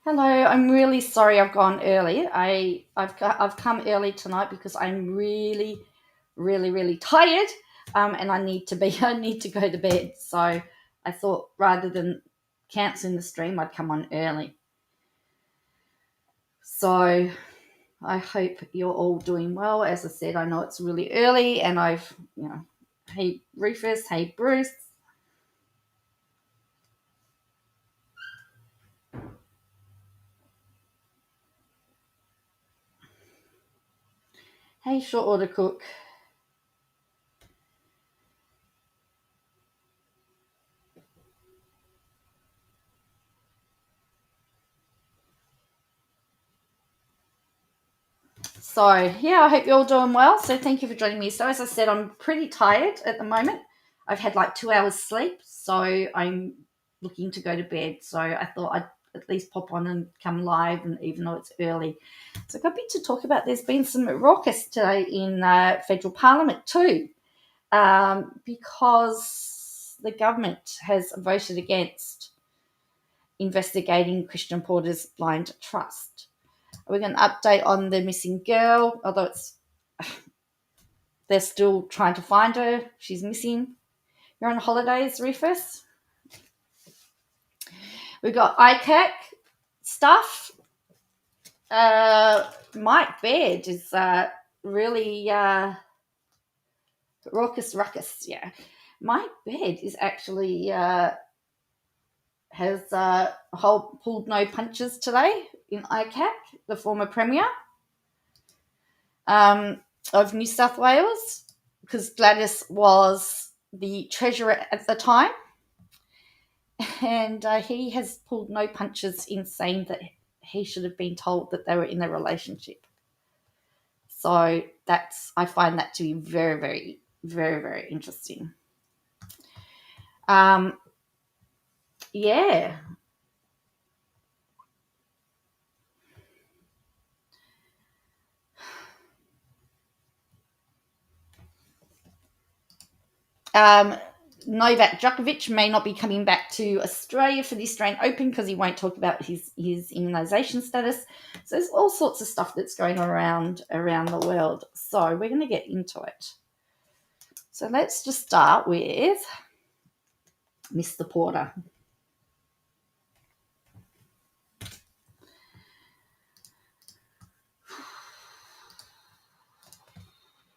Hello, I'm really sorry I've gone early. I've come early tonight because I'm really tired, and I need to be I need to go to bed. So I thought rather than cancelling the stream, I'd come on early. So I hope you're all doing well. As I said, I know it's really early, and hey Rufus, hey Bruce, hey short order cook. So, yeah, I hope you're all doing well. So, thank you for joining me. So, as I said, I'm pretty tired at the moment. I've had like 2 hours sleep, so I'm looking to go to bed. So, I thought I'd at least pop on and come live, and even though it's early. So, I've got a bit to talk about. There's been some raucous today in federal parliament too, because the government has voted against investigating Christian Porter's blind trust. We're going to update on the missing girl, although they're still trying to find her. She's missing. You're on holidays, Rufus. We've got Icac stuff. Mike Baird is really raucous ruckus. Yeah, Mike Baird is actually has pulled no punches today in Icac, the former premier of New South Wales, because Gladys was the treasurer at the time, and he has pulled no punches in saying that he should have been told that they were in a relationship. So I find that to be very interesting. Yeah. Novak Djokovic may not be coming back to Australia for the Australian Open because he won't talk about his immunisation status. So there's all sorts of stuff that's going on around the world. So we're going to get into it. So let's just start with Mr. Porter.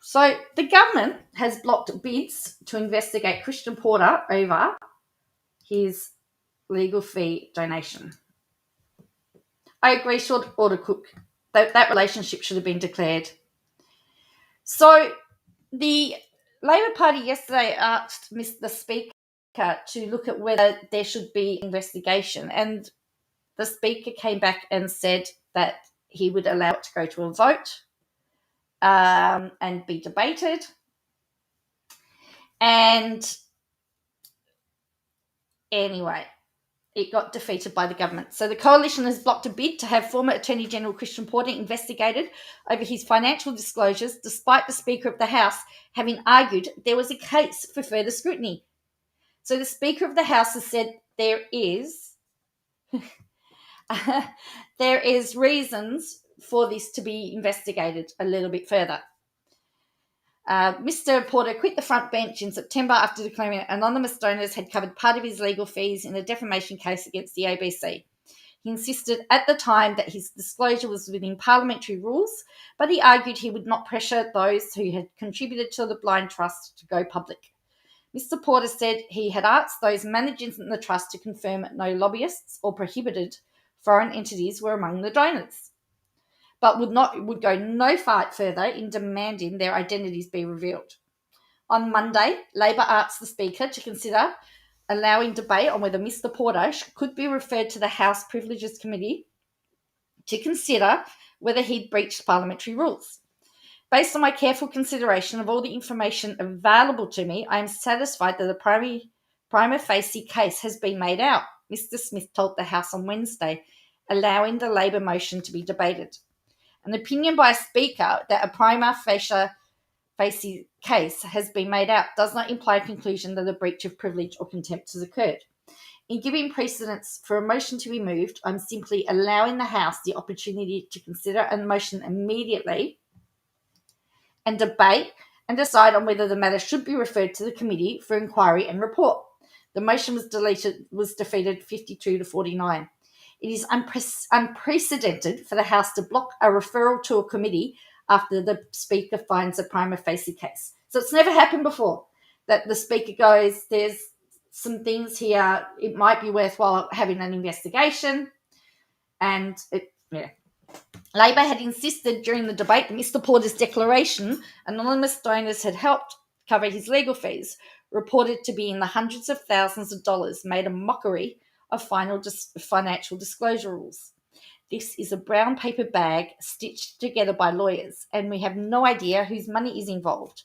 So the government has blocked bids to investigate Christian Porter over his legal fee donation. I agree, short order cook. That relationship should have been declared. So the Labor Party yesterday asked Mr. Speaker to look at whether there should be investigation, and the Speaker came back and said that he would allow it to go to a vote and be debated. And anyway, it got defeated by the government. So the coalition has blocked a bid to have former Attorney General Christian Porter investigated over his financial disclosures, despite the Speaker of the House having argued there was a case for further scrutiny. So the Speaker of the House has said there is reasons for this to be investigated a little bit further. Mr. Porter quit the front bench in September after declaring anonymous donors had covered part of his legal fees in a defamation case against the ABC. He insisted at the time that his disclosure was within parliamentary rules, but he argued he would not pressure those who had contributed to the blind trust to go public. Mr. Porter said he had asked those managing the trust to confirm no lobbyists or prohibited foreign entities were among the donors, but would go no further in demanding their identities be revealed. On Monday, Labor asked the Speaker to consider allowing debate on whether Mr. Porter could be referred to the House Privileges Committee to consider whether he'd breached parliamentary rules. Based on my careful consideration of all the information available to me, I am satisfied that the prima facie case has been made out, Mr. Smith told the House on Wednesday, allowing the Labor motion to be debated. An opinion by a speaker that a prima facie case has been made out does not imply a conclusion that a breach of privilege or contempt has occurred. In giving precedence for a motion to be moved, I'm simply allowing the House the opportunity to consider a motion immediately and debate and decide on whether the matter should be referred to the committee for inquiry and report. The motion was defeated 52 to 49. It is unprecedented for the House to block a referral to a committee after the Speaker finds a prima facie case. So it's never happened before that the Speaker goes, there's some things here, it might be worthwhile having an investigation. And Labor had insisted during the debate that Mr. Porter's declaration, anonymous donors had helped cover his legal fees, reported to be in the hundreds of thousands of dollars, made a mockery of financial disclosure rules. This is a brown paper bag stitched together by lawyers, and we have no idea whose money is involved,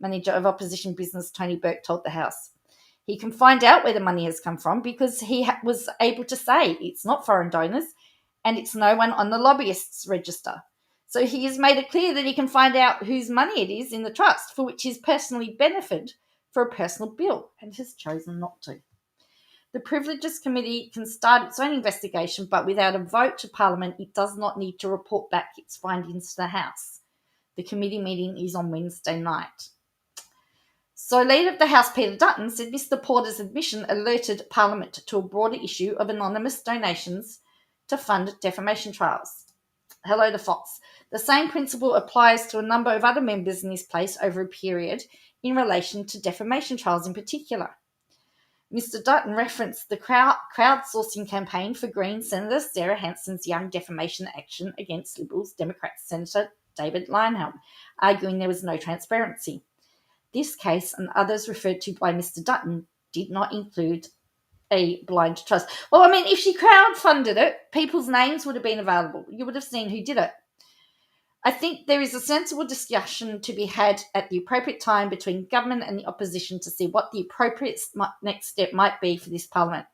Manager of Opposition Business Tony Burke told the House. He can find out where the money has come from because he was able to say it's not foreign donors and it's no one on the lobbyists register. So he has made it clear that he can find out whose money it is in the trust for which he's personally benefited for a personal bill and has chosen not to. The Privileges Committee can start its own investigation, but without a vote to Parliament, it does not need to report back its findings to the House. The committee meeting is on Wednesday night. So Leader of the House, Peter Dutton, said Mr. Porter's admission alerted Parliament to a broader issue of anonymous donations to fund defamation trials. Hello to Fox. The same principle applies to a number of other members in this place over a period in relation to defamation trials in particular. Mr. Dutton referenced the crowdsourcing campaign for Green Senator Sarah Hanson's young defamation action against Liberals Democrat Senator David Leyonhjelm, arguing there was no transparency. This case and others referred to by Mr. Dutton did not include a blind trust. Well, I mean, if she crowdfunded it, people's names would have been available. You would have seen who did it. I think there is a sensible discussion to be had at the appropriate time between government and the opposition to see what the appropriate next step might be for this Parliament.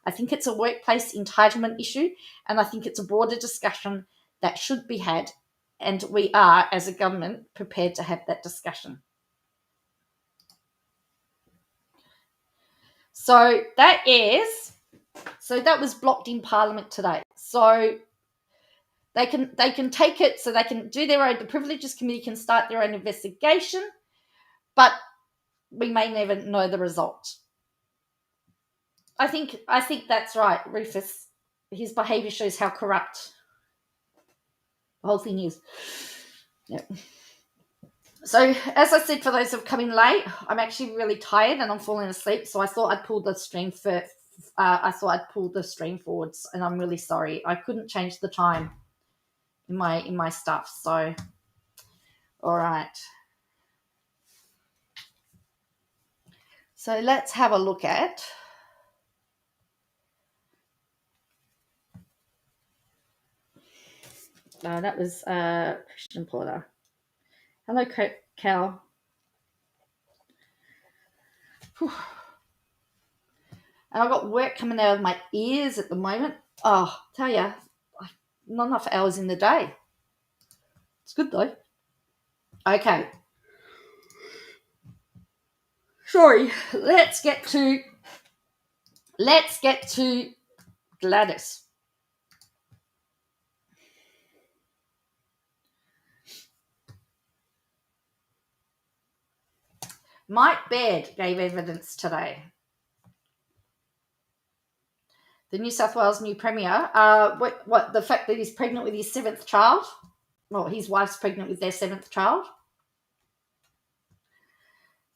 I think it's a workplace entitlement issue, and I think it's a broader discussion that should be had, and we are, as a government, prepared to have that discussion. So that was blocked in Parliament today. So they can take it, so they can do their own, the Privileges Committee can start their own investigation, but we may never know the result. I think that's right, Rufus. His behaviour shows how corrupt the whole thing is. Yeah. So, as I said, for those who have come in late, I'm actually really tired and I'm falling asleep. So I thought I'd pull the stream forwards, and I'm really sorry. I couldn't change the time in my stuff. So, all right. So let's have a look at. That was Christian Porter. Hello, Cal. Whew. And I've got work coming out of my ears at the moment. Oh, tell you, not enough hours in the day. It's good though. Okay. Sorry. Let's get to Gladys. Mike Baird gave evidence today. The New South Wales new Premier, the fact that he's pregnant with his 7th child. Well, his wife's pregnant with their 7th child.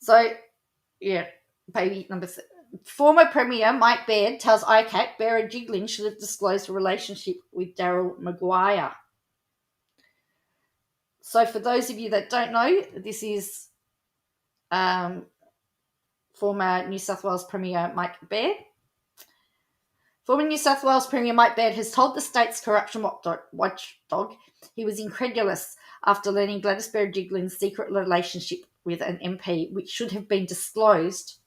So, yeah, baby number 7. Former Premier Mike Baird tells Icac Beara Jiglin should have disclosed a relationship with Daryl Maguire. So for those of you that don't know, this is former New South Wales Premier Mike Baird. Former New South Wales Premier Mike Baird has told the state's corruption watchdog he was incredulous after learning Gladys Berejiklian's secret relationship with an MP, which should have been disclosed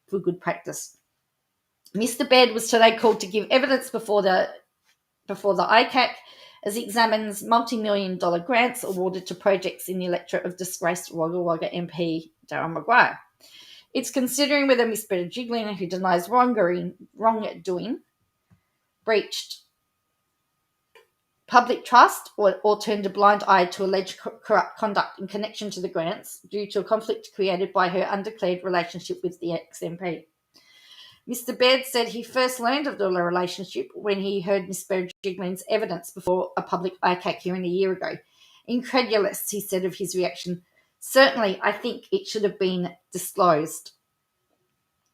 for good practice. Mr. Baird was today called to give evidence before the Icac as he examines multi-million-dollar grants awarded to projects in the electorate of disgraced Wagga Wagga MP Daryl Maguire. It's considering whether Miss Berejiklian, who denies wrongdoing, breached public trust or turned a blind eye to alleged corrupt conduct in connection to the grants due to a conflict created by her undeclared relationship with the ex-MP. Mr. Baird said he first learned of the relationship when he heard Miss Berejiklian's evidence before a public Icac hearing a year ago. Incredulous, he said of his reaction. Certainly, I think it should have been disclosed.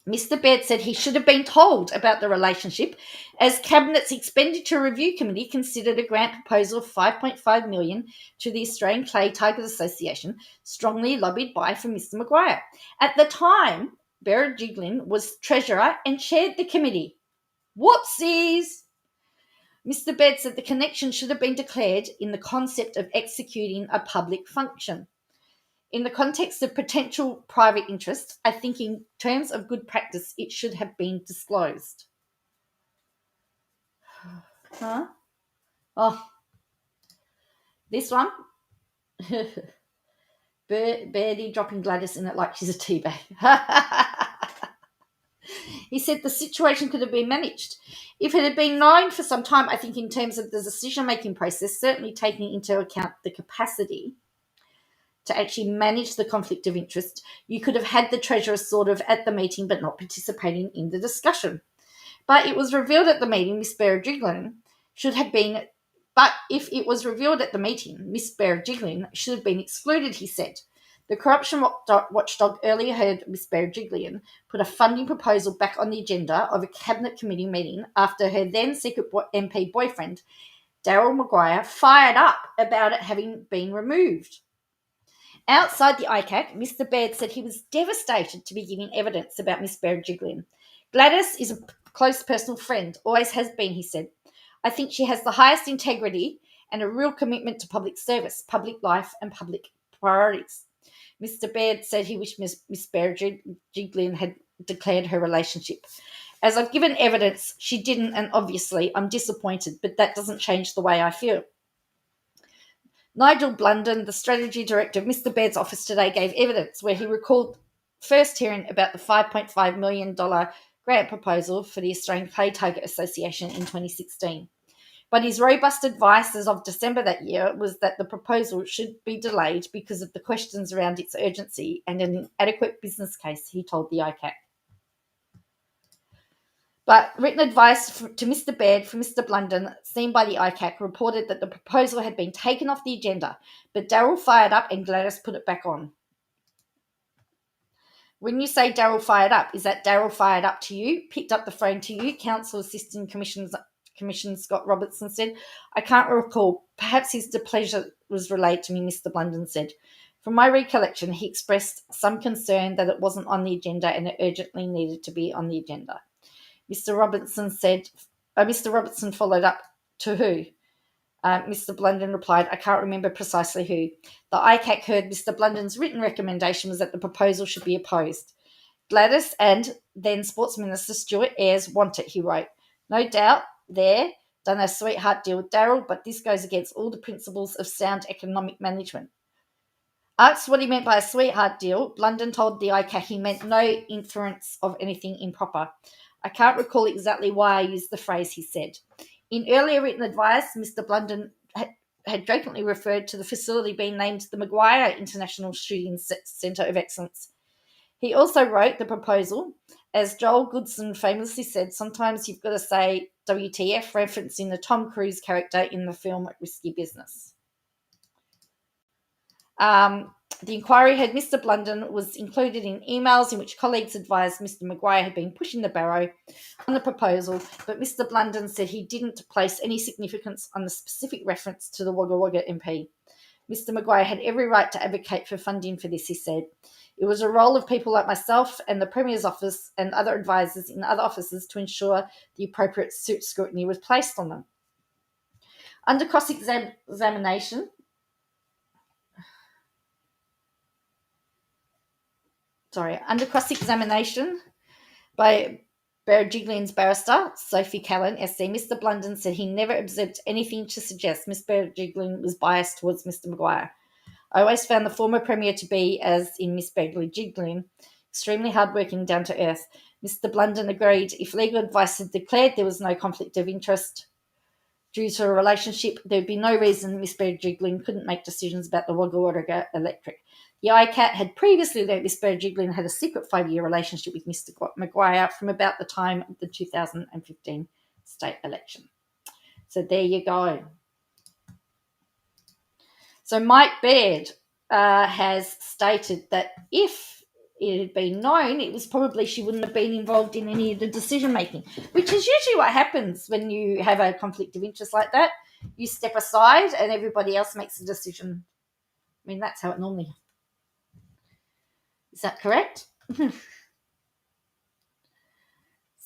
Mr. Baird said he should have been told about the relationship as Cabinet's Expenditure Review Committee considered a grant proposal of $5.5 million to the Australian Clay Tigers Association, strongly lobbied by for Mr. Maguire. At the time, Berejiklian was treasurer and chaired the committee. Whoopsies! Mr. Baird said the connection should have been declared in the concept of executing a public function. In the context of potential private interest, I think in terms of good practice, it should have been disclosed. Huh? Oh, this one. Birdie dropping Gladys in it like she's a tea bag. He said the situation could have been managed. If it had been known for some time, I think in terms of the decision-making process, certainly taking into account the capacity to actually manage the conflict of interest, you could have had the treasurer sort of at the meeting but not participating in the discussion. But it was revealed at the meeting, Miss Berejiklian should have been, but if it was revealed at the meeting, Miss Berejiklian should have been excluded, he said. The corruption watchdog earlier heard Miss Berejiklian put a funding proposal back on the agenda of a cabinet committee meeting after her then secret MP boyfriend, Daryl Maguire, fired up about it having been removed. Outside the Icac, Mr. Baird said he was devastated to be giving evidence about Miss Berejiklian. Gladys is a close personal friend, always has been, he said. I think she has the highest integrity and a real commitment to public service, public life, and public priorities. Mr. Baird said he wished Miss Berejiklian had declared her relationship. As I've given evidence, she didn't, and obviously I'm disappointed, but that doesn't change the way I feel. Nigel Blunden, the strategy director of Mr. Baird's office today, gave evidence where he recalled first hearing about the $5.5 million grant proposal for the Australian Clay Tiger Association in 2016. But his robust advice as of December that year was that the proposal should be delayed because of the questions around its urgency and an inadequate business case, he told the Icac. But written advice to Mr. Baird from Mr. Blunden, seen by the Icac, reported that the proposal had been taken off the agenda, but Daryl fired up and Gladys put it back on. When you say Daryl fired up, is that Daryl fired up to you, picked up the phone to you? Council Assistant Commissioner Scott Robertson said. I can't recall. Perhaps his displeasure was relayed to me, Mr. Blunden said. From my recollection, he expressed some concern that it wasn't on the agenda and it urgently needed to be on the agenda. Mr. Robertson followed up, to who? Mr. Blunden replied, I can't remember precisely who. The Icac heard Mr. Blunden's written recommendation was that the proposal should be opposed. Gladys and then Sports Minister Stuart Ayres want it, he wrote. No doubt they're done a sweetheart deal with Daryl, but this goes against all the principles of sound economic management. Asked what he meant by a sweetheart deal, Blunden told the Icac he meant no inference of anything improper. I can't recall exactly why I used the phrase, he said. In earlier written advice, Mr. Blunden had jokingly referred to the facility being named the Maguire International Shooting Centre of Excellence. He also wrote the proposal, as Joel Goodson famously said, sometimes you've got to say WTF, referencing the Tom Cruise character in the film Risky Business. The inquiry heard Mr. Blunden was included in emails in which colleagues advised Mr. Maguire had been pushing the barrow on the proposal, but Mr. Blunden said he didn't place any significance on the specific reference to the Wagga Wagga MP. Mr. Maguire had every right to advocate for funding for this, he said. It was a role of people like myself and the Premier's office and other advisors in other offices to ensure the appropriate scrutiny was placed on them. Under cross-examination by Berejiklian's barrister, Sophie Callan, SC, Mr. Blunden said he never observed anything to suggest Miss Berejiklian was biased towards Mr. Maguire. I always found the former Premier to be, as in Miss Berejiklian, extremely hardworking, down to earth. Mr. Blunden agreed if legal advice had declared there was no conflict of interest due to a relationship, there would be no reason Miss Berejiklian couldn't make decisions about the Wagga Wagga Electric. The Icac had previously learnt Miss Berejiklian had a secret 5-year relationship with Mr. Maguire from about the time of the 2015 state election. So there you go. So Mike Baird has stated that if it had been known, it was probably she wouldn't have been involved in any of the decision making, which is usually what happens when you have a conflict of interest like that. You step aside and everybody else makes a decision. I mean, that's how it normally. Is that correct?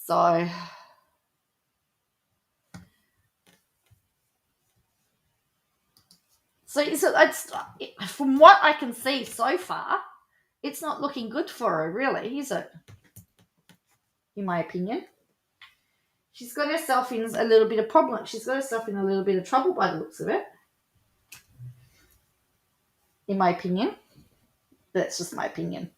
So it's, from what I can see so far, it's not looking good for her, really, is it? In my opinion. She's got herself in a little bit of problem. She's got herself in a little bit of trouble by the looks of it. In my opinion. That's just my opinion.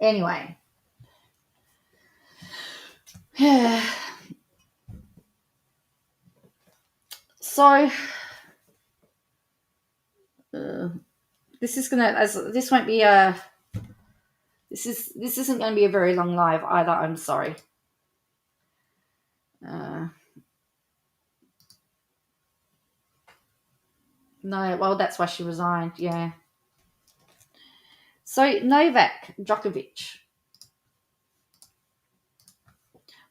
Anyway. So this is this won't be a this isn't going to be a very long live either. I'm sorry. No, well, that's why she resigned. Yeah. So Novak Djokovic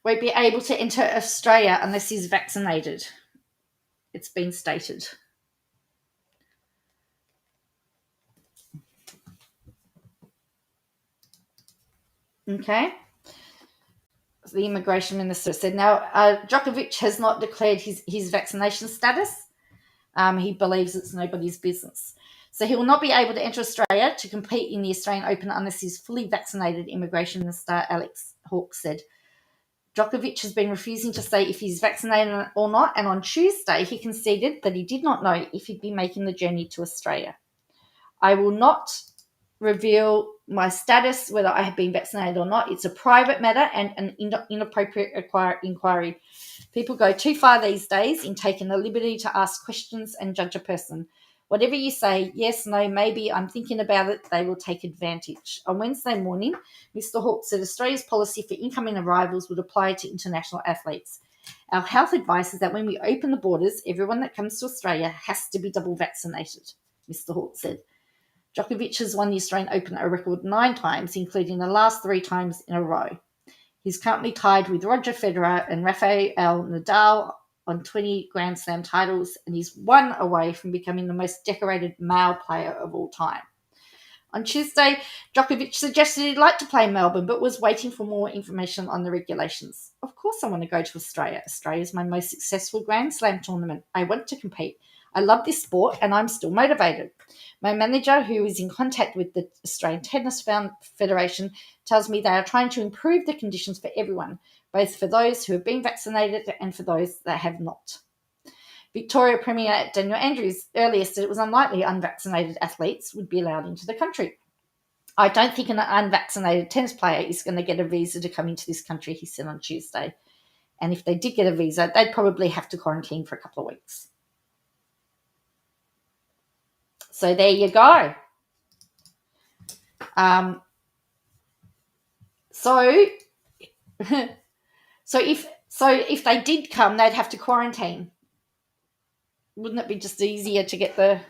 won't be able to enter Australia unless he's vaccinated. It's been stated. Okay. The immigration minister said. Now, Djokovic has not declared his vaccination status. He believes it's nobody's business. So he will not be able to enter Australia to compete in the Australian Open unless he's fully vaccinated, Immigration Minister Alex Hawke said. Djokovic has been refusing to say if he's vaccinated or not, and on Tuesday he conceded that he did not know if he'd be making the journey to Australia. I will not reveal my status, whether I have been vaccinated or not. It's a private matter and an inappropriate inquiry. People go too far these days in taking the liberty to ask questions and judge a person. Whatever you say, yes, no, maybe, I'm thinking about it, they will take advantage. On Wednesday morning, Mr. Hawke said Australia's policy for incoming arrivals would apply to international athletes. Our health advice is that when we open the borders, everyone that comes to Australia has to be double vaccinated, Mr. Hawke said. Djokovic has won the Australian Open a record 9 times, including the last 3 times in a row. He's currently tied with Roger Federer and Rafael Nadal on 20 Grand Slam titles, and he's 1 away from becoming the most decorated male player of all time. On Tuesday, Djokovic suggested he'd like to play in Melbourne, but was waiting for more information on the regulations. Of course I want to go to Australia. Australia's my most successful Grand Slam tournament. I want to compete. I love this sport and I'm still motivated. My manager, who is in contact with the Australian Tennis Federation, tells me they are trying to improve the conditions for everyone, both for those who have been vaccinated and for those that have not. Victoria Premier Daniel Andrews earlier said it was unlikely unvaccinated athletes would be allowed into the country. I don't think an unvaccinated tennis player is going to get a visa to come into this country, he said on Tuesday. And if they did get a visa, they'd probably have to quarantine for a couple of weeks. So there you go. So if they did come, they'd have to quarantine. Wouldn't it be just easier to get the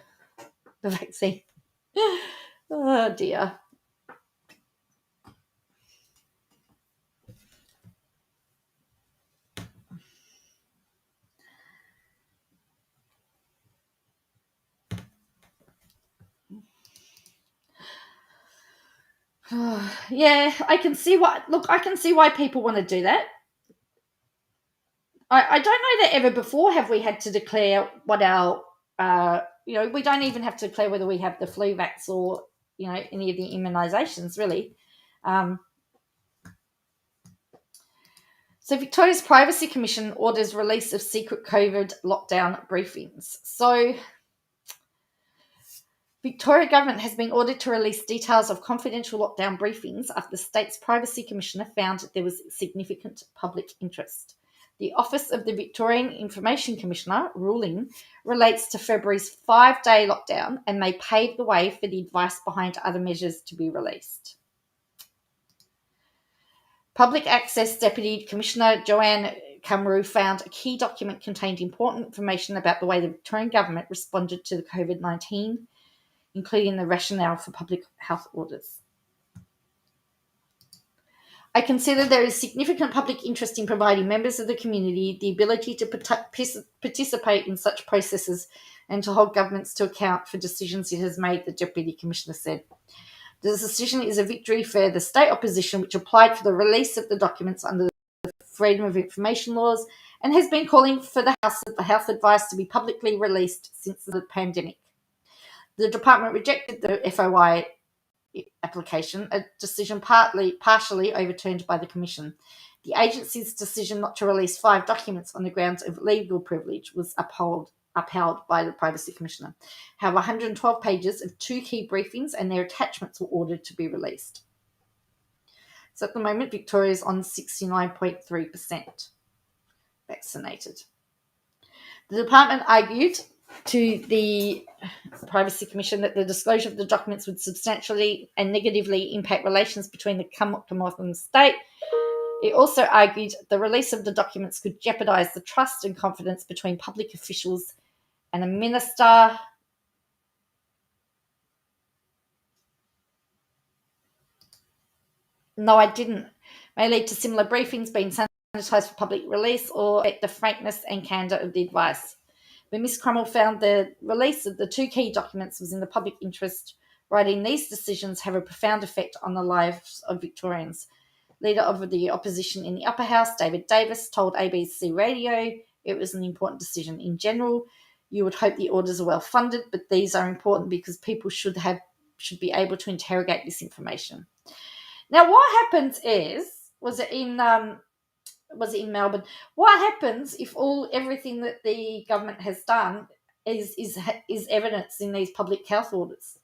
vaccine? Oh dear. Yeah, I can see why people want to do that. I don't know that ever before have we had to declare what our, we don't even have to declare whether we have the flu vax or, any of the immunisations really. So Victoria's Privacy Commission orders release of secret COVID lockdown briefings. So Victoria government has been ordered to release details of confidential lockdown briefings after the state's Privacy Commissioner found that there was significant public interest. The Office of the Victorian Information Commissioner ruling relates to February's 5-day lockdown and may pave the way for the advice behind other measures to be released. Public Access Deputy Commissioner Joanne Cochrane found a key document contained important information about the way the Victorian government responded to the COVID-19, including the rationale for public health orders. I consider there is significant public interest in providing members of the community the ability to participate in such processes and to hold governments to account for decisions it has made, the Deputy Commissioner said. The decision is a victory for the state opposition, which applied for the release of the documents under the Freedom of Information laws and has been calling for the health advice to be publicly released since the pandemic. The department rejected the FOI application, a decision partially overturned by the Commission. The agency's decision not to release 5 documents on the grounds of legal privilege was upheld by the Privacy Commissioner. However, 112 pages of 2 key briefings and their attachments were ordered to be released. So at the moment, Victoria is on 69.3% vaccinated. The department argued to the Privacy Commission that the disclosure of the documents would substantially and negatively impact relations between the Commonwealth and the state. It also argued the release of the documents could jeopardise the trust and confidence between public officials and a minister. No, I didn't. May lead to similar briefings being sanitised for public release or affect the frankness and candour of the advice. But Ms. Crummell found the release of the 2 key documents was in the public interest, writing these decisions have a profound effect on the lives of Victorians. Leader of the opposition in the upper house, David Davis, told ABC Radio it was an important decision. In general, you would hope the orders are well funded, but these are important because people should be able to interrogate this information. Now, what happens was it in Melbourne? What happens if everything that the government has done is evidence in these public health orders?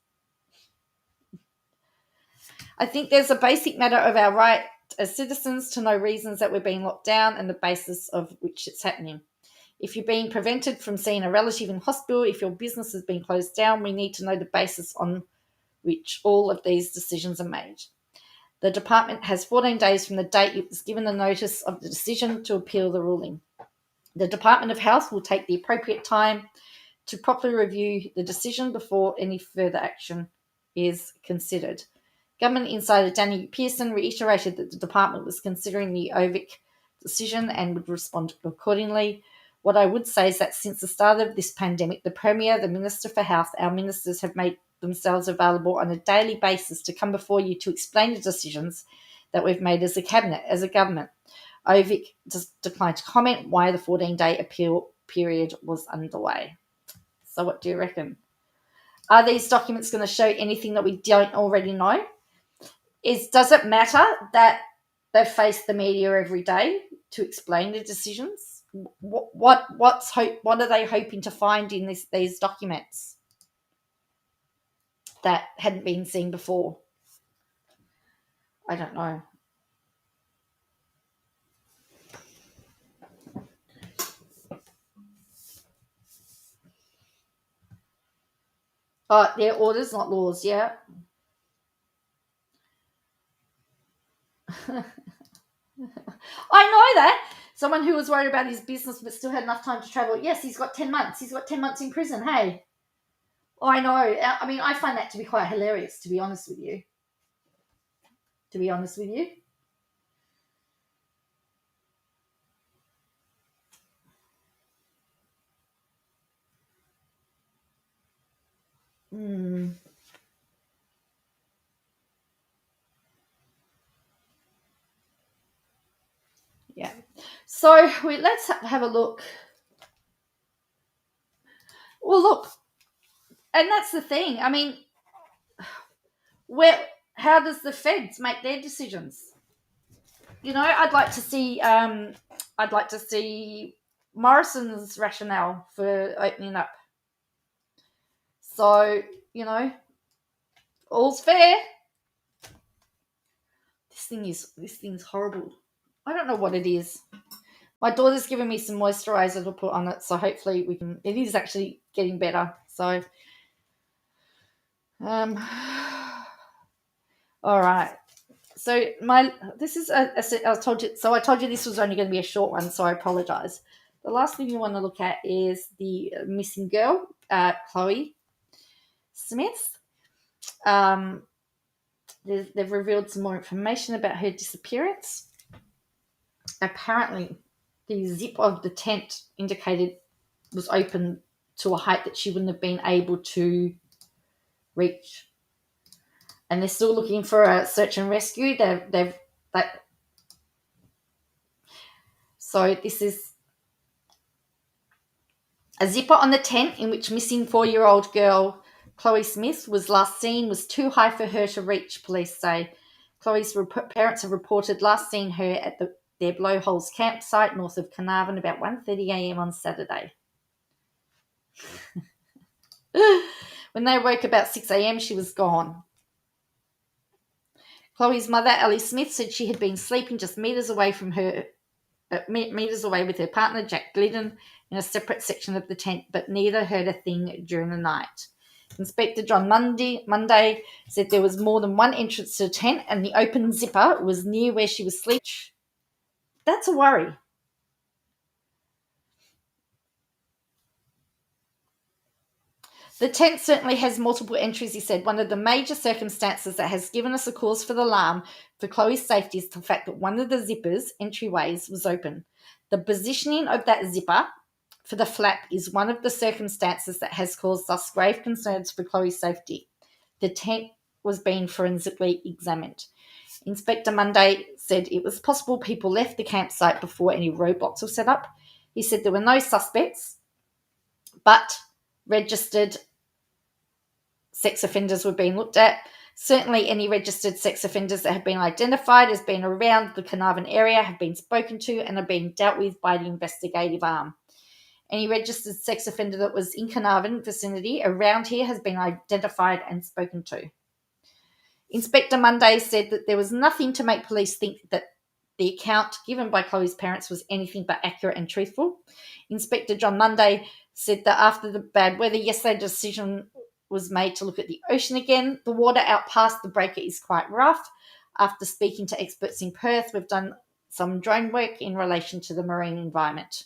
I think there's a basic matter of our right as citizens to know reasons that we're being locked down and the basis of which it's happening. If you're being prevented from seeing a relative in hospital, if your business has been closed down, we need to know the basis on which all of these decisions are made. The department has 14 days from the date it was given the notice of the decision to appeal the ruling. The Department of Health will take the appropriate time to properly review the decision before any further action is considered. Government insider Danny Pearson reiterated that the department was considering the OVIC decision and would respond accordingly. What I would say is that since the start of this pandemic, the Premier, the Minister for Health, our ministers have made themselves available on a daily basis to come before you to explain the decisions that we've made as a cabinet, as a government. OVIC just declined to comment why the 14-day appeal period was underway. So what do you reckon? Are these documents going to show anything that we don't already know? Does it matter that they face the media every day to explain the decisions? What are they hoping to find in these documents that hadn't been seen before? I don't know. Oh, they're orders, not laws, yeah. I know that. Someone who was worried about his business but still had enough time to travel. Yes, he's got 10 months. He's got 10 months in prison, hey. I know. I mean, I find that to be quite hilarious, to be honest with you. Yeah. So let's have a look. Well, look, and that's the thing. I mean, how does the feds make their decisions? I'd like to see. I'd like to see Morrison's rationale for opening up. So all's fair. This thing's horrible. I don't know what it is. My daughter's given me some moisturizer to put on it, so hopefully we can. It is actually getting better. So, um, all right. So this is I told you. So I told you this was only going to be a short one. So I apologize. The last thing you want to look at is the missing girl, Chloe Smith. They've revealed some more information about her disappearance. Apparently, the zip of the tent indicated was open to a height that she wouldn't have been able to reach. And they're still looking for a search and rescue. So this is a zipper on the tent in which missing 4-year-old girl Chloe Smith was last seen was too high for her to reach, police say. Chloe's parents have reported last seeing her at their Blowholes campsite north of Carnarvon about 1:30 a.m. on Saturday. When they woke about 6 a.m., she was gone. Chloe's mother, Ellie Smith, said she had been sleeping just meters away with her partner, Jack Glidden, in a separate section of the tent, but neither heard a thing during the night. Inspector John Monday said there was more than one entrance to the tent and the open zipper was near where she was sleeping. That's a worry. The tent certainly has multiple entries, he said. One of the major circumstances that has given us a cause for the alarm for Chloe's safety is the fact that one of the zippers, entryways, was open. The positioning of that zipper for the flap is one of the circumstances that has caused us grave concerns for Chloe's safety. The tent was being forensically examined. Inspector Monday said it was possible people left the campsite before any roadblocks were set up. He said there were no suspects, but registered sex offenders were being looked at. Certainly any registered sex offenders that have been identified as being around the Carnarvon area have been spoken to and are being dealt with by the investigative arm. Any registered sex offender that was in Carnarvon vicinity around here has been identified and spoken to. Inspector Monday said that there was nothing to make police think that the account given by Chloe's parents was anything but accurate and truthful. Inspector John Monday said that after the bad weather yesterday, the decision was made to look at the ocean again. The water out past the breaker is quite rough. After speaking to experts in Perth, we've done some drone work in relation to the marine environment.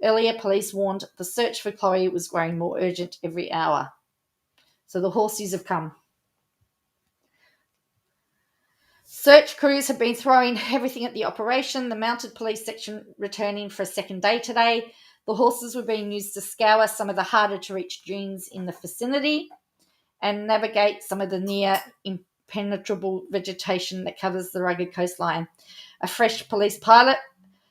Earlier, police warned the search for Chloe was growing more urgent every hour. So the horses have come. Search crews have been throwing everything at the operation. The mounted police section returning for a second day today. The horses were being used to scour some of the harder to reach dunes in the vicinity and navigate some of the near impenetrable vegetation that covers the rugged coastline. A fresh police pilot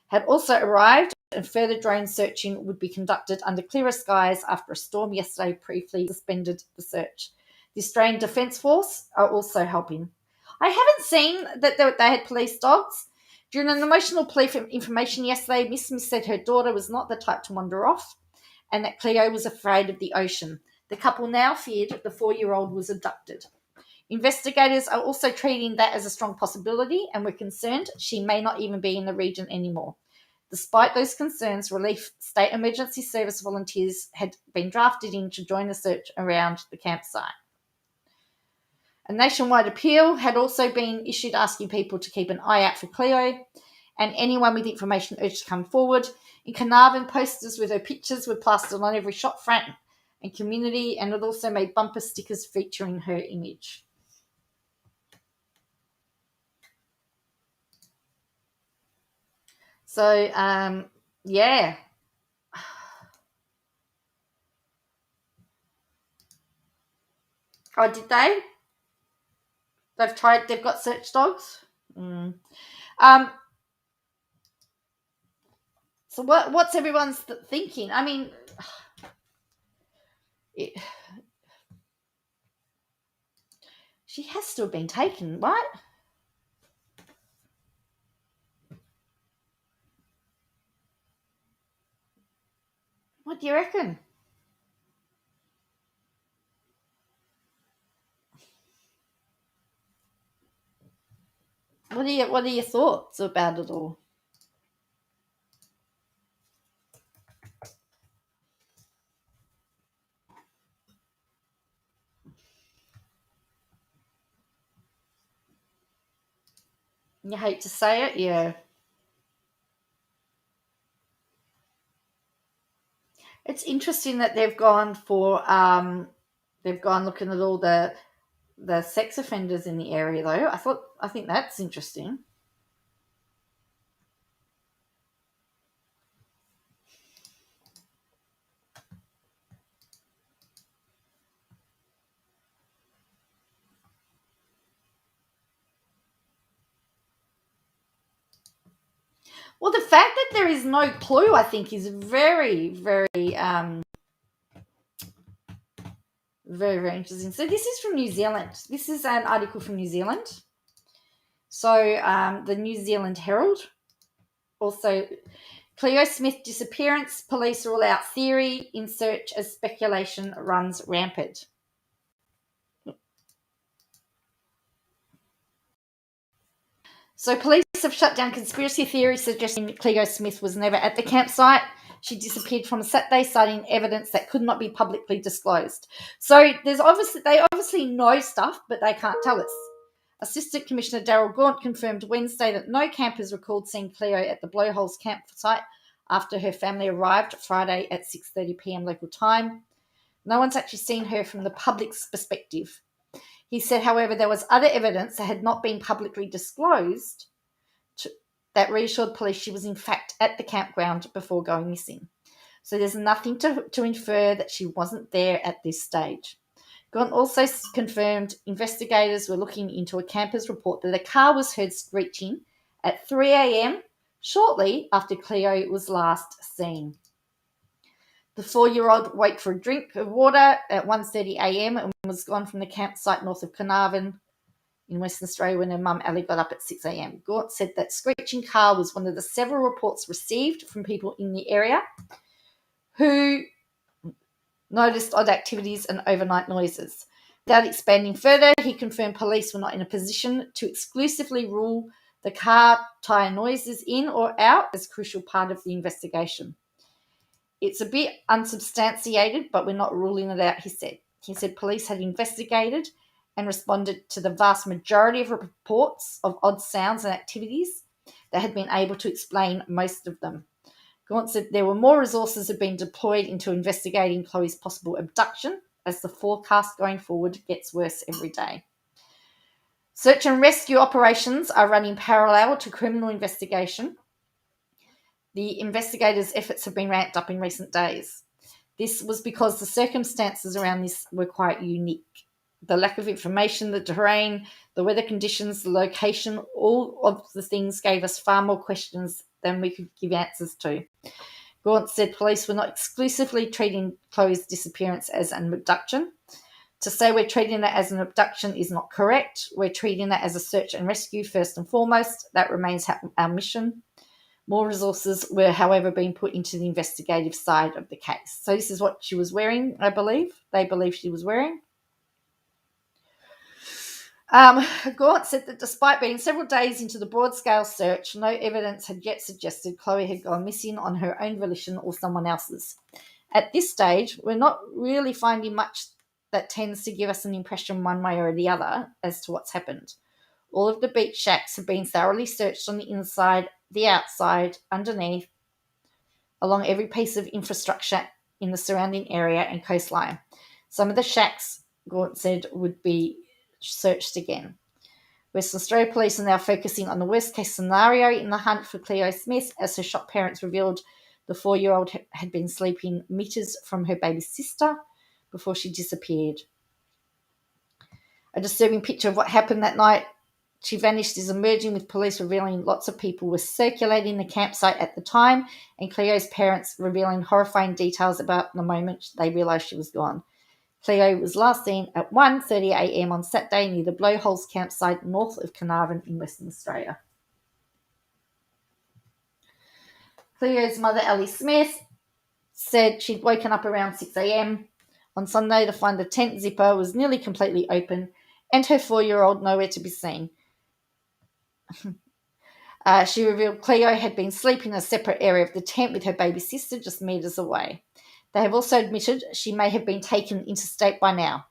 had also arrived and further drone searching would be conducted under clearer skies after a storm yesterday briefly suspended the search. The Australian Defence Force are also helping. I haven't seen that they had police dogs. During an emotional plea for information yesterday, Miss Smith said her daughter was not the type to wander off and that Cleo was afraid of the ocean. The couple now feared the 4-year-old was abducted. Investigators are also treating that as a strong possibility and were concerned she may not even be in the region anymore. Despite those concerns, Relief State Emergency Service volunteers had been drafted in to join the search around the campsite. A nationwide appeal had also been issued asking people to keep an eye out for Cleo, and anyone with information urged to come forward. In Carnarvon, posters with her pictures were plastered on every shop front and community, and it also made bumper stickers featuring her image. So, yeah. Oh, did they? They've got search dogs? So what's everyone's thinking? I mean, she has to have been taken, right? What do you reckon? What are your thoughts about it all? You hate to say it, yeah. It's interesting that they've gone looking at all the sex offenders in the area though. I think that's interesting. Well, the fact that there is no clue, I think, is very, very, very, very interesting. So this is from New Zealand. This is an article from New Zealand. So the New Zealand Herald. Also, Cleo Smith disappearance. Police rule out theory in search as speculation runs rampant. So police have shut down conspiracy theories suggesting Cleo Smith was never at the campsite. She disappeared from Saturday, citing evidence that could not be publicly disclosed. So they obviously know stuff, but they can't tell us. Assistant Commissioner Daryl Gaunt confirmed Wednesday that no campers recalled seeing Cleo at the Blowholes campsite after her family arrived Friday at 6:30 p.m. local time. No one's actually seen her from the public's perspective. He said, however, there was other evidence that had not been publicly disclosed that reassured police she was in fact at the campground before going missing. So there's nothing to infer that she wasn't there at this stage. Gaunt also confirmed investigators were looking into a camper's report that a car was heard screeching at 3 a.m. shortly after Cleo was last seen. The 4-year-old woke for a drink of water at 1:30 a.m. and was gone from the campsite north of Carnarvon in Western Australia when her mum Ellie got up at 6 a.m. Gaunt said that screeching car was one of the several reports received from people in the area who noticed odd activities and overnight noises. Without expanding further, he confirmed police were not in a position to exclusively rule the car tyre noises in or out as a crucial part of the investigation. It's a bit unsubstantiated, but we're not ruling it out, he said. He said police had investigated and responded to the vast majority of reports of odd sounds and activities that had been able to explain most of them. Gaunt said there were more resources have been deployed into investigating Chloe's possible abduction as the forecast going forward gets worse every day. Search and rescue operations are running parallel to criminal investigation. The investigators' efforts have been ramped up in recent days. This was because the circumstances around this were quite unique. The lack of information, the terrain, the weather conditions, the location, all of the things gave us far more questions than we could give answers to. Gaunt said police were not exclusively treating Chloe's disappearance as an abduction. To say we're treating it as an abduction is not correct. We're treating it as a search and rescue first and foremost. That remains our mission. More resources were, however, being put into the investigative side of the case. So this is what she was wearing, I believe. They believe she was wearing. Gaunt said that despite being several days into the broad-scale search, no evidence had yet suggested Chloe had gone missing on her own volition or someone else's. At this stage, we're not really finding much that tends to give us an impression one way or the other as to what's happened. All of the beach shacks have been thoroughly searched on the inside, the outside, underneath, along every piece of infrastructure in the surrounding area and coastline. Some of the shacks, Gaunt said, would be searched again. Western Australia Police are now focusing on the worst-case scenario in the hunt for Cleo Smith, as her shocked parents revealed the 4-year-old had been sleeping meters from her baby sister before she disappeared. A disturbing picture of what happened that night she vanished is emerging, with police revealing lots of people were circulating the campsite at the time, and Cleo's parents revealing horrifying details about the moment they realised she was gone. Cleo was last seen at 1:30 a.m. on Saturday near the Blowholes campsite north of Carnarvon in Western Australia. Cleo's mother, Ellie Smith, said she'd woken up around 6 a.m. on Sunday to find the tent zipper was nearly completely open and her 4-year-old nowhere to be seen. She revealed Cleo had been sleeping in a separate area of the tent with her baby sister just metres away. They have also admitted she may have been taken interstate by now.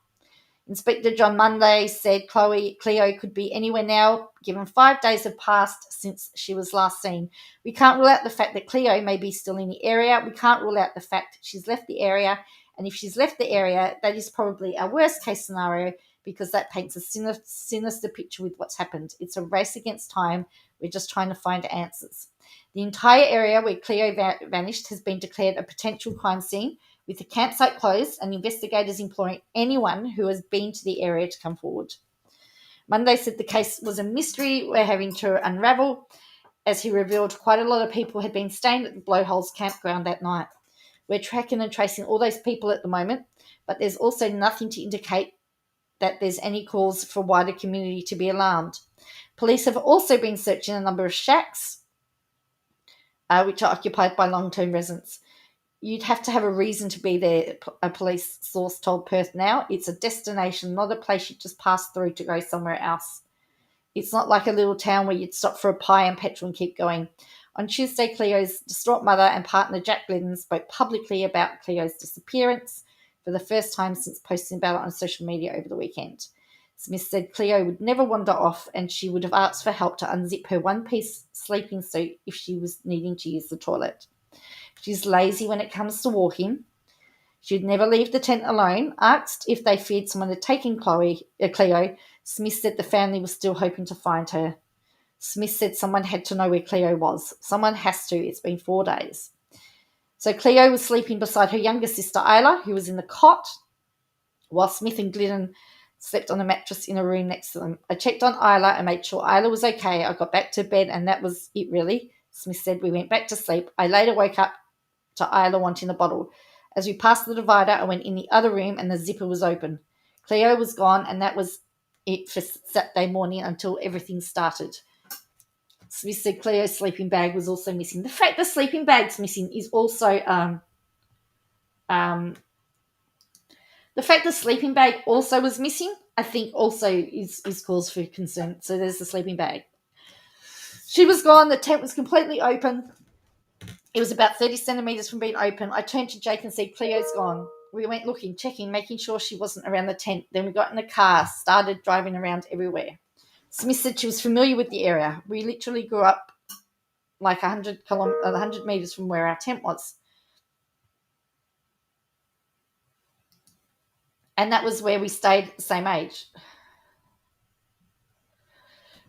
Inspector John Monday said Cleo could be anywhere now, given 5 days have passed since she was last seen. We can't rule out the fact that Cleo may be still in the area. We can't rule out the fact that she's left the area. And if she's left the area, that is probably our worst case scenario because that paints a sinister picture with what's happened. It's a race against time. We're just trying to find answers. The entire area where Cleo vanished has been declared a potential crime scene, with the campsite closed and investigators imploring anyone who has been to the area to come forward. Monday said the case was a mystery we're having to unravel, as he revealed quite a lot of people had been staying at the Blowholes campground that night. We're tracking and tracing all those people at the moment, but there's also nothing to indicate that there's any cause for wider community to be alarmed. Police have also been searching a number of shacks, which are occupied by long-term residents. You'd have to have a reason to be there, a police source told Perth Now. It's a destination, not a place you just pass through to go somewhere else. It's not like a little town where you'd stop for a pie and petrol and keep going. On Tuesday, Cleo's distraught mother and partner Jack Glidden spoke publicly about Cleo's disappearance for the first time since posting about it on social media over the weekend. Smith said Cleo would never wander off and she would have asked for help to unzip her one-piece sleeping suit if she was needing to use the toilet. She's lazy when it comes to walking. She'd never leave the tent alone. Asked if they feared someone had taken Cleo, Smith said the family was still hoping to find her. Smith said someone had to know where Cleo was. Someone has to. It's been 4 days. So Cleo was sleeping beside her younger sister, Isla, who was in the cot, while Smith and Glidden slept on a mattress in a room next to them. I checked on Isla and made sure Isla was okay. I got back to bed and that was it, really. Smith said we went back to sleep. I later woke up to Isla wanting a bottle. As we passed the divider, I went in the other room and the zipper was open. Cleo was gone and that was it for Saturday morning until everything started. Smith said Cleo's sleeping bag was also missing. The fact the sleeping bag's missing is also the fact the sleeping bag also was missing, I think also is cause for concern. So there's the sleeping bag. She was gone. The tent was completely open. It was about 30 centimetres from being open. I turned to Jake and said, Cleo's gone. We went looking, checking, making sure she wasn't around the tent. Then we got in the car, started driving around everywhere. Smith said she was familiar with the area. We literally grew up like 100 metres from where our tent was. And that was where we stayed the same age.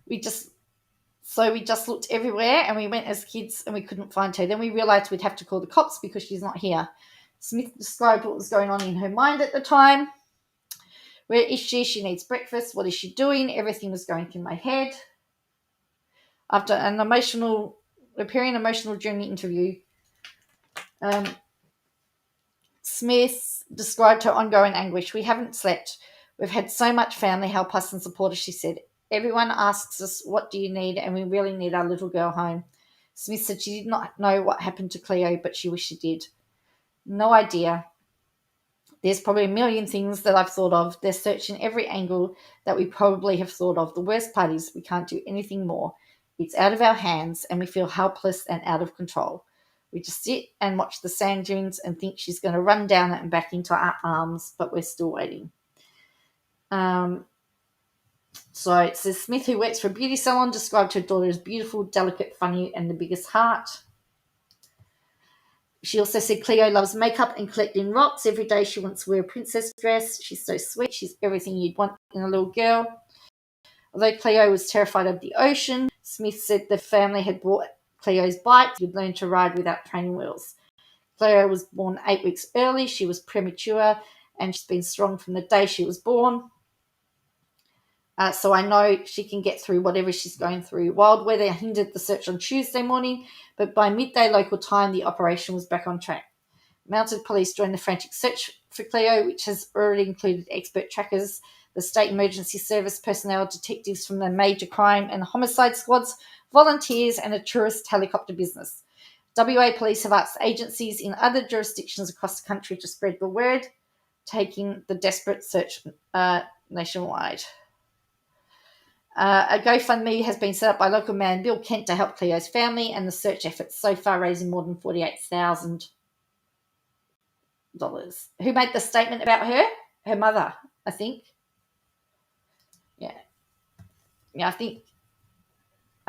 We just looked everywhere and we went as kids and we couldn't find her. Then we realised we'd have to call the cops because she's not here. Smith described what was going on in her mind at the time. Where is she? She needs breakfast. What is she doing? Everything was going through my head. After an emotional during the interview, Smith described her ongoing anguish. We haven't slept. We've had so much family help us and support us, she said. Everyone asks us, what do you need? And we really need our little girl home. Smith said she did not know what happened to Cleo, but she wished she did. No idea. There's probably a million things that I've thought of. They're searching every angle that we probably have thought of. The worst part is we can't do anything more. It's out of our hands and we feel helpless and out of control. We just sit and watch the sand dunes and think she's going to run down it and back into our arms, but we're still waiting. So it says Smith, who works for a beauty salon, described her daughter as beautiful, delicate, funny, and the biggest heart. She also said Cleo loves makeup and collecting rocks. Every day she wants to wear a princess dress. She's so sweet. She's everything you'd want in a little girl. Although Cleo was terrified of the ocean, Smith said the family had bought Cleo's bike. She'd learn to ride without training wheels. Cleo was born 8 weeks early. She was premature and she's been strong from the day she was born. So I know she can get through whatever she's going through. Wild weather hindered the search on Tuesday morning, but by midday local time, the operation was back on track. Mounted police joined the frantic search for Cleo, which has already included expert trackers, the state emergency service personnel, detectives from the major crime and homicide squads, volunteers, and a tourist helicopter business. WA Police have asked agencies in other jurisdictions across the country to spread the word, taking the desperate search nationwide. A GoFundMe has been set up by local man Bill Kent to help Cleo's family, and the search efforts so far raising more than $48,000. Who made the statement about her? Her mother, I think. Yeah, I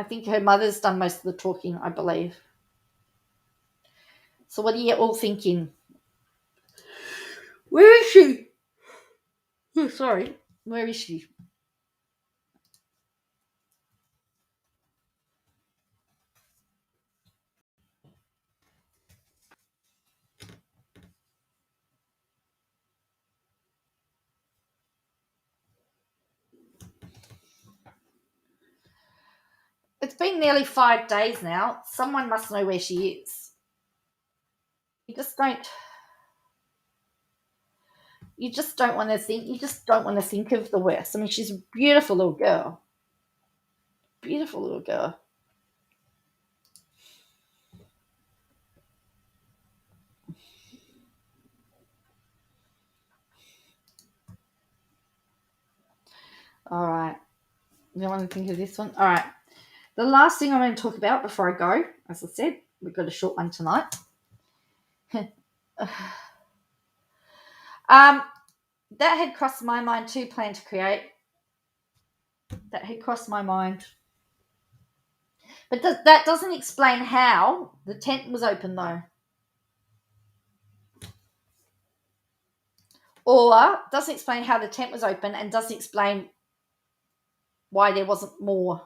think her mother's done most of the talking, I believe. So what are you all thinking? Where is she? Oh, sorry. Where is she? It's been nearly 5 days now. Someone must know where she is. You just don't want to think. You just don't want to think of the worst. I mean, she's a beautiful little girl. Beautiful little girl. All right. You want to think of this one? All right. The last thing I'm going to talk about before I go, as I said, we've got a short one tonight. That had crossed my mind too, plan to create. That had crossed my mind. But that doesn't explain how the tent was open, though. Or doesn't explain how the tent was open and doesn't explain why there wasn't more.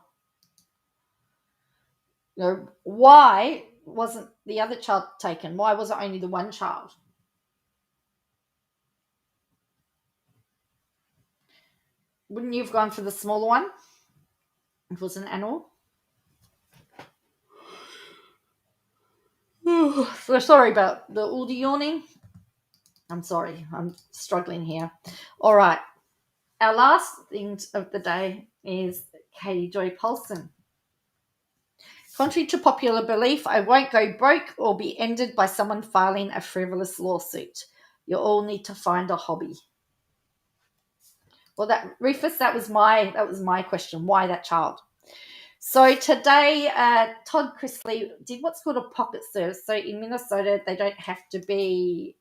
You know, why wasn't the other child taken? Why was it only the one child? Wouldn't you have gone for the smaller one if it was an animal? So sorry about all the yawning. I'm sorry. I'm struggling here. All right. Our last thing of the day is Katie Joy Paulson. Contrary to popular belief, I won't go broke or be ended by someone filing a frivolous lawsuit. You all need to find a hobby. Well, Rufus, that was my question. Why that child? So today, Todd Chrisley did what's called a pocket serve. So in Minnesota, they don't have to be.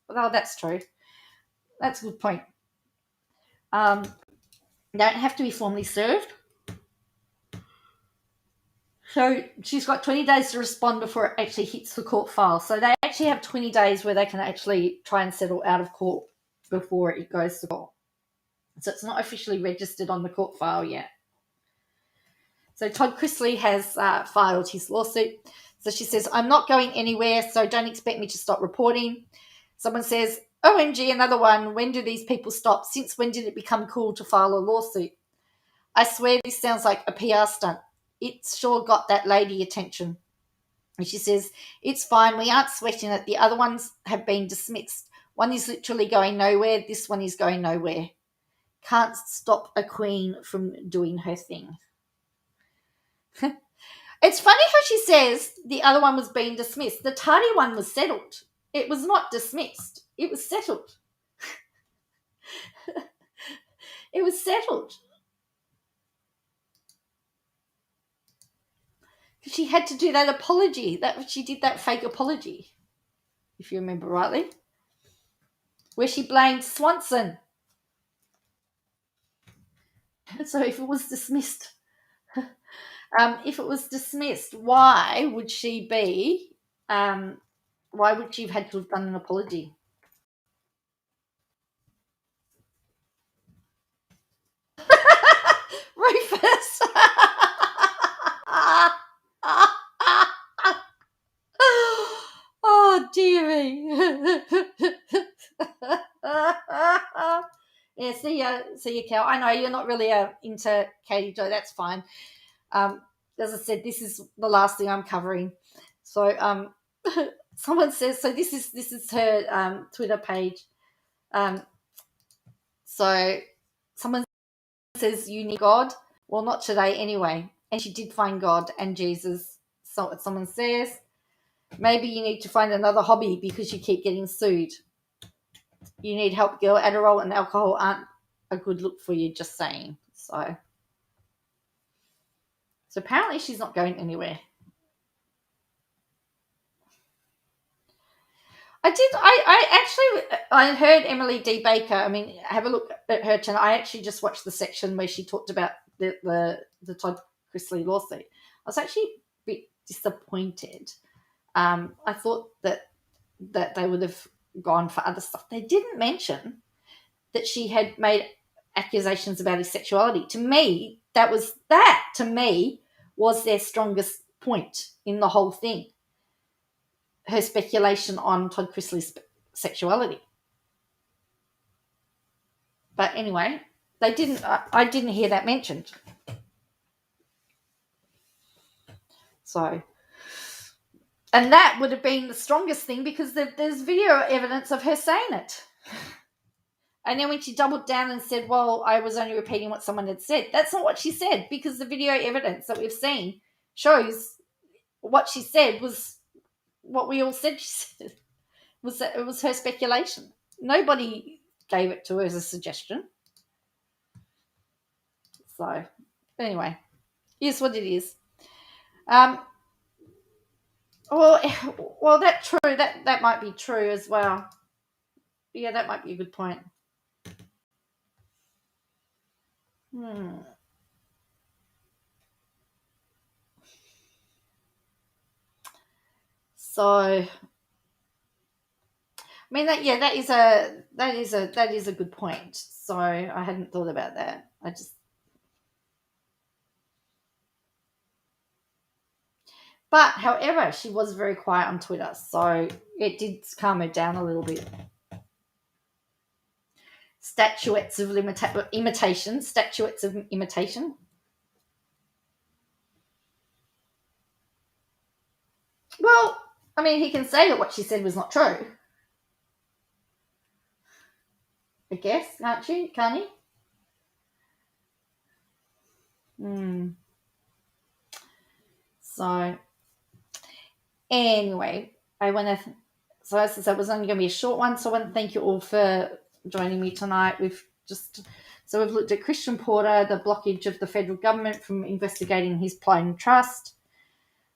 Well, that's true. That's a good point. They don't have to be formally served. So she's got 20 days to respond before it actually hits the court file. So they actually have 20 days where they can actually try and settle out of court before it goes to court. So it's not officially registered on the court file yet. So Todd Chrisley has filed his lawsuit. So she says, I'm not going anywhere, so don't expect me to stop reporting. Someone says, OMG, another one. When do these people stop? Since when did it become cool to file a lawsuit? I swear this sounds like a PR stunt. It sure got that lady attention. And she says, it's fine. We aren't sweating it. The other ones have been dismissed. One is literally going nowhere. This one is going nowhere. Can't stop a queen from doing her thing. It's funny how she says the other one was being dismissed. The tardy one was settled. It was not dismissed. It was settled. It was settled. She had to do that apology. She did that fake apology, if you remember rightly, where she blamed Swanson. So if it was dismissed, why would she be? Why would she have had to have done an apology? Rufus. Oh, dearie. Yeah, see you, Cal. I know you're not really into Katie Joy. That's fine. As I said, this is the last thing I'm covering. So someone says, so this is her Twitter page. So someone says, you need God. Well, not today anyway. And she did find God and Jesus. So someone says, Maybe you need to find another hobby because you keep getting sued. You need help, girl. Adderall and alcohol aren't a good look for you, just saying. So apparently she's not going anywhere. I heard Emily D. Baker. I mean, have a look at her channel. I actually just watched the section where she talked about the Todd Chrisley lawsuit. I was actually a bit disappointed. I thought that they would have gone for other stuff. They didn't mention that she had made accusations about his sexuality. To me, was their strongest point in the whole thing. Her speculation on Todd Chrisley's sexuality. But anyway, they didn't. I didn't hear that mentioned. So, and that would have been the strongest thing because there's video evidence of her saying it. And then when she doubled down and said, well, I was only repeating what someone had said, that's not what she said, because the video evidence that we've seen shows what she said was what we all said she said. Was that it was her speculation. Nobody gave it to her as a suggestion. So, anyway, here's what it is. Well, that's true. That might be true as well. Yeah, that might be a good point. So, I mean that is a good point. So I hadn't thought about that. But however, she was very quiet on Twitter, so it did calm her down a little bit. Statuettes of imitation. Statuettes of imitation. Well, I mean, he can say that what she said was not true. I guess, can't he? So, anyway, so as I said, it was only going to be a short one, so I want to thank you all for joining me tonight. We've looked at Christian Porter, the blockage of the federal government from investigating his plighting trust.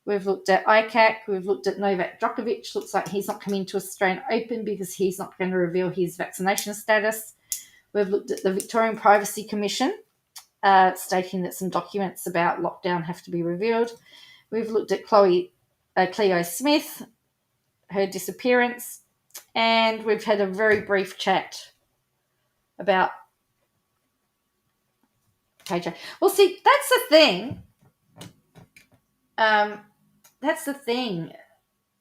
We've looked at Icac. We've looked at Novak Djokovic. Looks like he's not coming to Australian Open because he's not going to reveal his vaccination status. We've looked at the Victorian Privacy Commission, stating that some documents about lockdown have to be revealed. We've looked at Cleo Smith, her disappearance, and we've had a very brief chat about KJ. Well, see, that's the thing.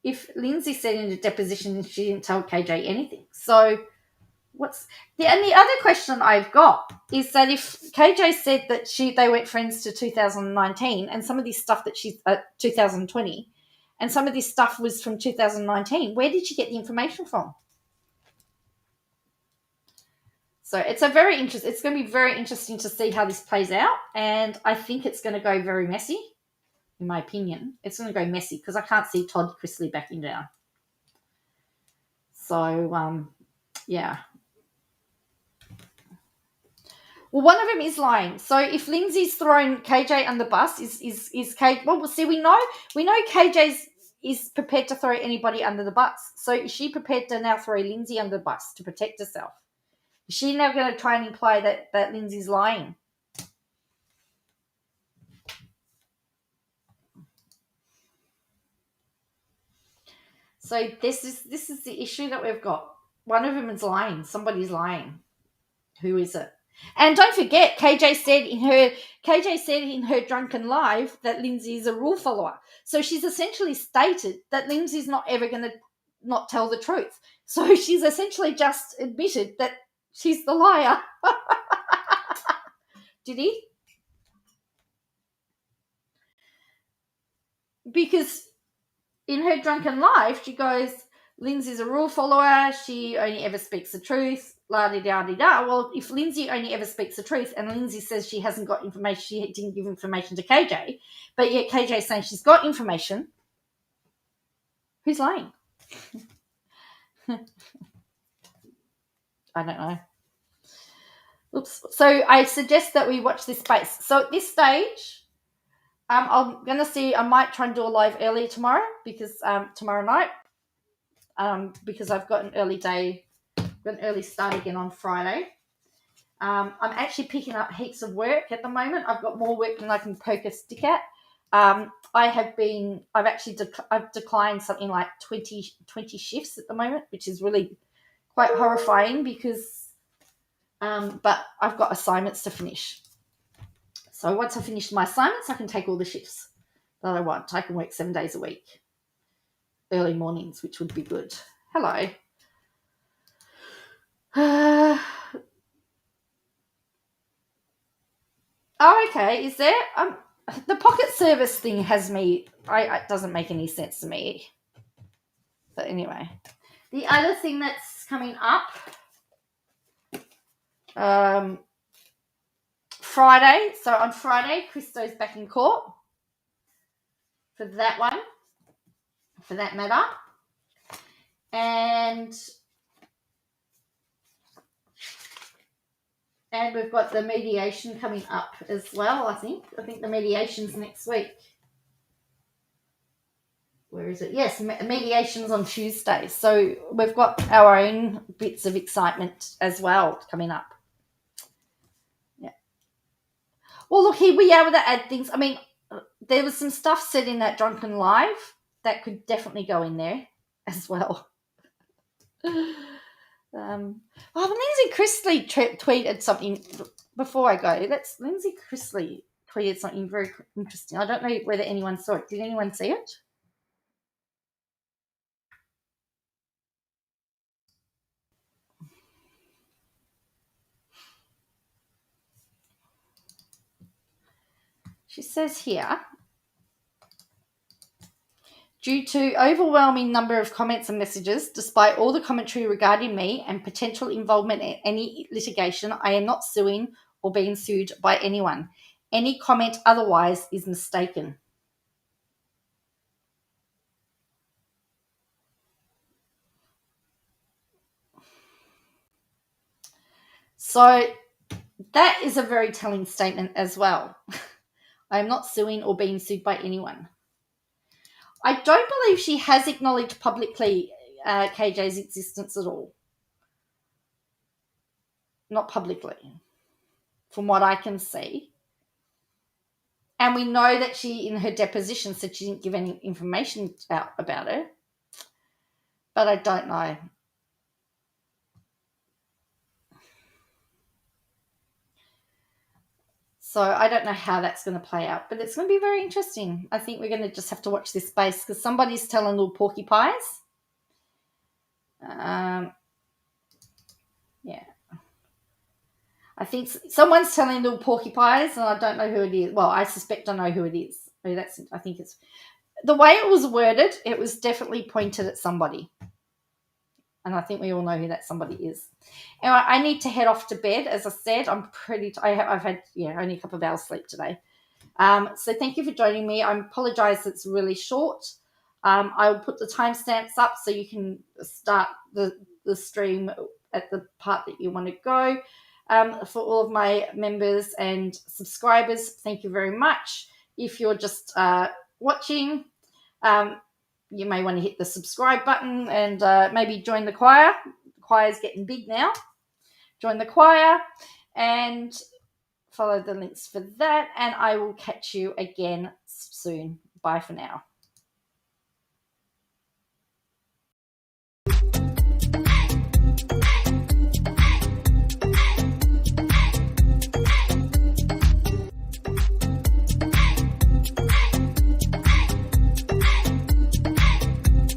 If Lindsay said in a deposition she didn't tell KJ anything, so the other question I've got is that if KJ said that they went friends to 2019 and some of this stuff that 2020 and some of this stuff was from 2019, where did she get the information from? So it's going to be very interesting to see how this plays out, and I think it's going to go very messy. In my opinion, it's going to go messy because I can't see Todd Chrisley backing down. So, yeah. Well, one of them is lying. So if Lindsay's thrown KJ on the bus, is KJ? Well, see, we know KJ is prepared to throw anybody under the bus. So is she prepared to now throw Lindsay under the bus to protect herself? Is she now going to try and imply that Lindsay's lying? So this is the issue that we've got. One of them is lying. Somebody's lying. Who is it? And don't forget, KJ said in her drunken live that Lindsay is a rule follower. So she's essentially stated that Lindsay's not ever going to not tell the truth. So she's essentially just admitted that she's the liar. Did he? Because in her drunken life, she goes, Lindsay's a rule follower. She only ever speaks the truth. La-di-da-di-da. Well, if Lindsay only ever speaks the truth and Lindsay says she hasn't got information, she didn't give information to KJ, but yet KJ's saying she's got information, Who's lying? I don't know. Oops. So I suggest that we watch this space. So at this stage, I'm going to see, I might try and do a live early tomorrow because tomorrow night, because I've got an early day, got an early start again on Friday. I'm actually picking up heaps of work at the moment. I've got more work than I can poke a stick at. I've declined something like 20 shifts at the moment, which is really quite horrifying because, but I've got assignments to finish. So once I finish my assignments, I can take all the shifts that I want. I can work 7 days a week, early mornings, which would be good. Hello. Oh, okay. Is there the pocket service thing has me? It doesn't make any sense to me. But anyway, the other thing that's coming up, Friday. So on Friday, Christo's back in court for that one, for that matter, and we've got the mediation coming up as well. I think the mediation's next week. Where is it? Yes, mediation's on Tuesday. So we've got our own bits of excitement as well coming up. Yeah. Well, look, here we are able to add things. I mean, there was some stuff said in that Drunken Live that could definitely go in there as well. Lindsay Chrisley tweeted something before I go. Lindsay Chrisley tweeted something very interesting. I don't know whether anyone saw it. Did anyone see it? She says here, due to overwhelming number of comments and messages, despite all the commentary regarding me and potential involvement in any litigation, I am not suing or being sued by anyone. Any comment otherwise is mistaken. So that is a very telling statement as well. I am not suing or being sued by anyone. I don't believe she has acknowledged publicly KJ's existence at all. Not publicly, from what I can see. And we know that she, in her deposition, said she didn't give any information out about her. But I don't know. So I don't know how that's going to play out. But it's going to be very interesting. I think we're going to just have to watch this space because somebody's telling little porcupines. Yeah. I think someone's telling little porcupines, and I don't know who it is. Well, I suspect I know who it is. I think it's the way it was worded. It was definitely pointed at somebody, and I think we all know who that somebody is. Anyway, I need to head off to bed. As I said, I'm pretty. I've had only a couple of hours sleep today. So thank you for joining me. I apologise it's really short. I will put the timestamps up so you can start the stream at the part that you want to go. For all of my members and subscribers, thank you very much. If you're just watching, you may want to hit the subscribe button and maybe join the choir. The choir's getting big now. Join the choir and follow the links for that. And I will catch you again soon. Bye for now.